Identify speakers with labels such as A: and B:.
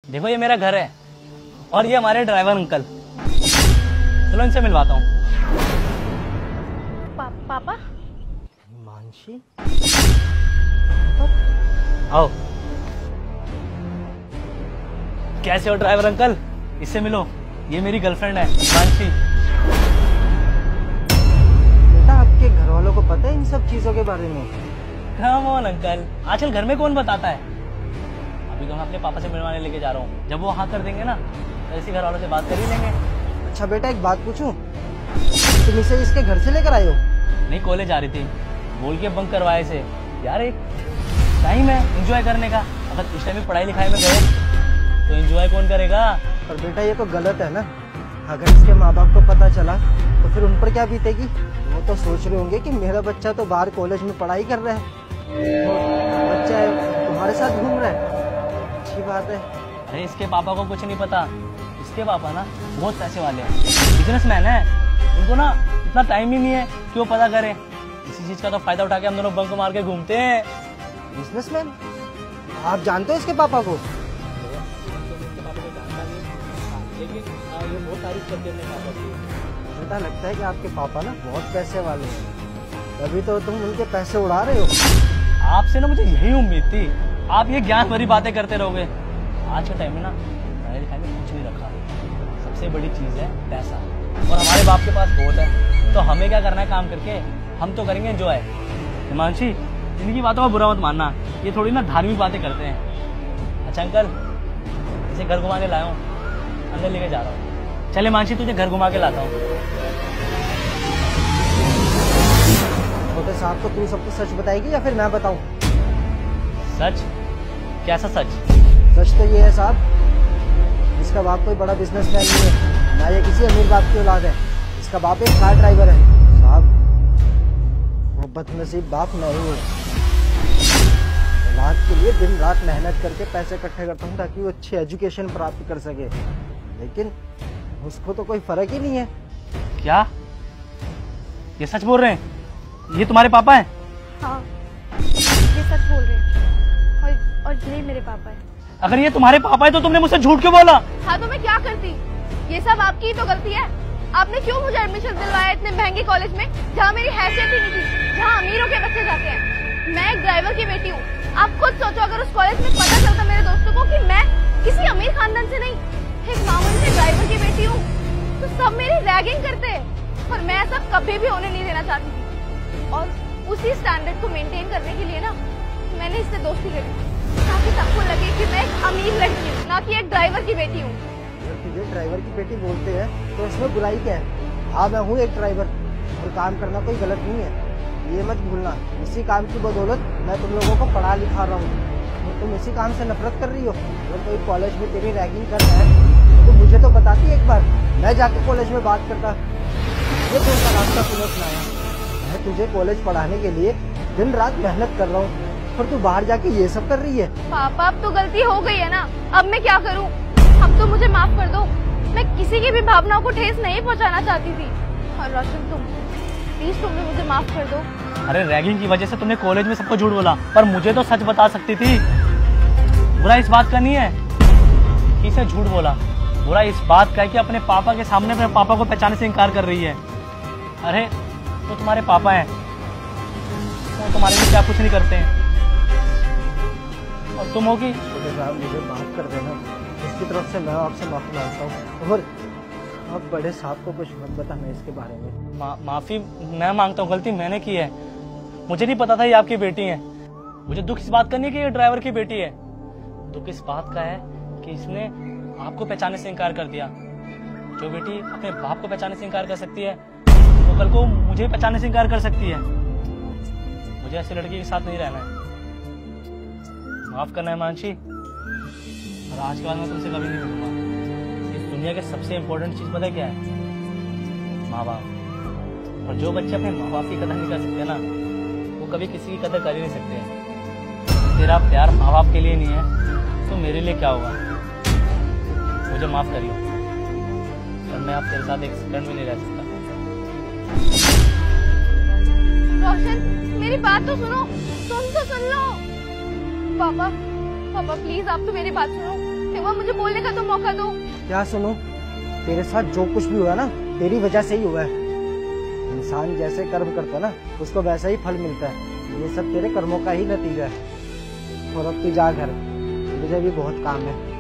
A: देखो ये मेरा घर है और ये हमारे ड्राइवर अंकल। चलो इनसे मिलवाता हूँ।
B: पापा
C: मानसी,
A: आओ। कैसे हो ड्राइवर अंकल? इससे मिलो, ये मेरी गर्लफ्रेंड है मानसी।
C: बेटा आपके घर वालों को पता है इन सब चीजों के बारे में?
A: कम ऑन अंकल, आजकल घर में कौन बताता है। अभी तो मैं अपने पापा से मिलवाने लेके जा रहा हूँ। जब वो हाँ कर देंगे ना तो इसी घर वालों से बात कर ही लेंगे।
C: अच्छा बेटा एक बात पूछूं, तुम इसे इसके घर से लेकर आए हो?
A: नहीं, कॉलेज आ रही थी, बोल के बंक करवाए से। यार एक टाइम है एंजॉय करने का, अगर इस टाइम में पढ़ाई लिखाई में गए तो एंजॉय कौन करेगा।
C: पर बेटा ये तो गलत है ना, अगर इसके माँ बाप को पता चला तो फिर उन पर क्या बीतेगी? वो तो सोच रहे होंगे कि मेरा बच्चा तो बाहर कॉलेज में पढ़ाई कर रहा है और बच्चा है तुम्हारे साथ घूम रहा है। अच्छी बात है।
A: अरे इसके पापा को कुछ नहीं पता, इसके पापा ना बहुत पैसे वाले हैं, बिजनेसमैन है। उनको ना इतना टाइम ही नहीं है कि वो पता करे। इसी चीज का तो फायदा उठा के हम दोनों बंक मार के घूमते हैं।
C: बिजनेसमैन? आप जानते हो इसके पापा को?
A: लेकिन ये बहुत तारीफ करते हैं पापा की।
C: बेटा लगता है कि आपके पापा ना बहुत पैसे वाले हैं, तभी तो तुम उनके पैसे उड़ा रहे हो।
A: आपसे ना मुझे यही उम्मीद थी, आप ये ज्ञान भरी बातें करते रहोगे। आज के टाइम में ना पढ़ाई लिखाई में कुछ नहीं रखा, सबसे बड़ी चीज है पैसा, और हमारे बाप के पास बहुत है। तो हमें क्या करना है, काम करके हम तो करेंगे एंजॉय। हिमांशी, इनकी बातों का बुरा मत मानना, ये थोड़ी ना धार्मिक बातें करते हैं। अच्छा अंकल, इसे घर घुमा के लाया हूँ, अंदर लेके जा रहा हूँ। चले मानसी, तुझे घर घुमा के लाता हूँ।
C: छोटे साहब को तू सब कुछ सच बताएगी या फिर मैं बताऊं?
A: सच? कैसा सच?
C: सच तो ये है साहब, इसका बाप कोई बड़ा बिजनेसमैन नहीं है, ना ये किसी अमीर बाप की औलाद है। इसका बाप एक कार ड्राइवर है साहब। वो बदनसीब बाप नहीं हूँ। औलाद के लिए दिन रात मेहनत करके पैसे इकट्ठे करता हूँ ताकि वो अच्छी एजुकेशन प्राप्त कर सके, लेकिन उसको तो कोई फर्क ही नहीं है।
A: क्या ये सच बोल रहे हैं? ये तुम्हारे पापा हैं?
B: हाँ, ये सच बोल रहे हैं और यही मेरे पापा है।
A: अगर ये तुम्हारे पापा है तो तुमने मुझसे झूठ क्यों बोला?
B: हाँ तो मैं क्या करती, ये सब आपकी ही तो गलती है। आपने क्यों मुझे एडमिशन दिलवाया इतने महंगे कॉलेज में जहाँ मेरी हैसियत ही नहीं थी, जहाँ अमीरों के बच्चे जाते हैं। मैं एक ड्राइवर की बेटी हूँ। आप खुद सोचो, अगर उस कॉलेज में पता चलता मेरे दोस्तों को कि मैं किसी अमीर खानदान से नहीं, एक मामूली से ड्राइवर की बेटी हूँ, तो सब मेरी रैगिंग करते, और मैं ऐसा कभी भी होने नहीं देना चाहती थी। और उसी स्टैंडर्ड को मेंटेन करने के लिए ना मैंने इससे दोस्ती करी, ताकि सबको लगे कि मैं एक अमीर लड़की हूँ, ना कि एक ड्राइवर की बेटी हूँ।
C: अगर तुझे ड्राइवर की बेटी बोलते हैं तो इसमें बुराई क्या है? हाँ मैं हूँ एक ड्राइवर, और काम करना कोई गलत नहीं है, ये मत भूलना। इसी काम की बदौलत मैं तुम लोगों को पढ़ा लिखा रहा हूँ, और तुम इसी काम से नफरत कर रही हो। अगर कोई कॉलेज में तेरी रैगिंग कर रहा है तो मुझे तो बताती एक बार, मैं जाके कॉलेज में बात करता। ये कौन सा रास्ता तूने अपनाया? मैं तुझे कॉलेज पढ़ाने के लिए दिन रात मेहनत कर रहा हूँ, और तू बाहर जाके ये सब कर रही है।
B: पापा अब तो गलती हो गई है ना, अब मैं क्या करूँ? अब तो मुझे माफ कर दो, मैं किसी की भी भावनाओं को ठेस नहीं पहुँचाना चाहती थी। और रोशन तुम प्लीज, तुम भी मुझे माफ कर दो।
A: अरे रैगिंग की वजह से तुमने कॉलेज में सबको झूठ बोला, पर मुझे तो सच बता सकती थी। बुरा इस बात का नहीं है कि इसे झूठ बोला, बुरा इस बात का है कि अपने पापा के सामने अपने पापा को पहचानने से इनकार कर रही है। अरे तो तुम्हारे पापा हैं, वो तुम्हारे लिए क्या कुछ नहीं करते हैं, और तुम होगी।
C: छोटे साहब मुझे माफ कर देना, इसकी तरफ से मैं आपसे माफी मांगता हूँ, और अब बड़े साहब को कुछ मत बताना इसके बारे में।
A: माफी मैं मांगता हूँ, गलती मैंने की है। मुझे नहीं पता था ये आपकी बेटी है। मुझे दुख इस बात का नहीं है कि ये ड्राइवर की बेटी है, दुख इस बात का है कि इसने आपको पहचानने से इनकार कर दिया। जो बेटी अपने बाप को पहचानने से इनकार कर सकती है, वो कल को मुझे पहचानने से इनकार कर सकती है। मुझे ऐसी लड़की के साथ नहीं रहना है, माफ करना है मानसी, और आज के बाद मैं तुमसे कभी नहीं मिलूंगा। इस दुनिया के सबसे इम्पोर्टेंट चीज पता है क्या है? माँ बाप। और जो बच्चे अपने माँ बाप की कदर नहीं कर सकते ना, वो कभी किसी की कदर कर ही नहीं सकते। तेरा प्यार माँ बाप के लिए नहीं है तो मेरे लिए क्या होगा? मुझे माफ करियो, पर मैं अब तेरे साथ एक सेकंड भी नहीं रह सकता।
B: रोशन मेरी बात तो सुनो, सुन लो। पापा प्लीज आप तो मेरी बात सुनो। एक बार मुझे बोलने का तो मौका दो।
C: क्या सुनो, तेरे साथ जो कुछ भी हुआ ना तेरी वजह से ही हुआ है। इंसान जैसे कर्म करता है ना उसको वैसा ही फल मिलता है। ये सब तेरे कर्मों का ही नतीजा है। और अब तू जा घर, मुझे भी बहुत काम है।